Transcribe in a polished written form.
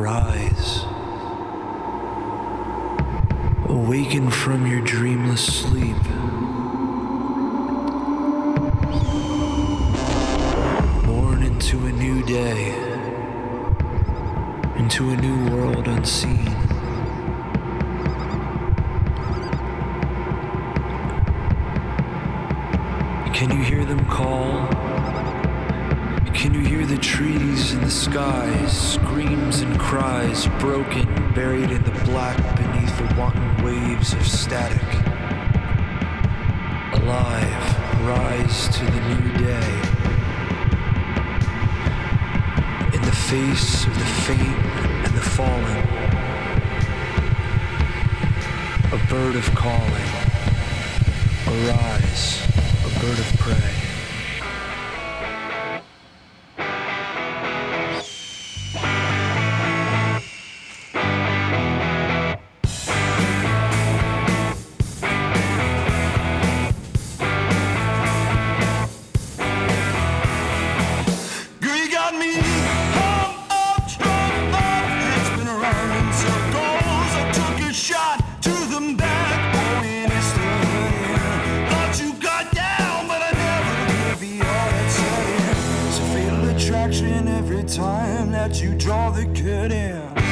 Arise. Awaken from your dreamless sleep. Born into a new day, into a new world unseen. Can you hear them call? Can you hear the trees and the skies, screams and cries, broken, buried in the black beneath the wanton waves of static? Alive, rise to the new day. In the face of the faint and the fallen, a bird of calling. Arise, a bird of prey. Every time that you draw the curtain,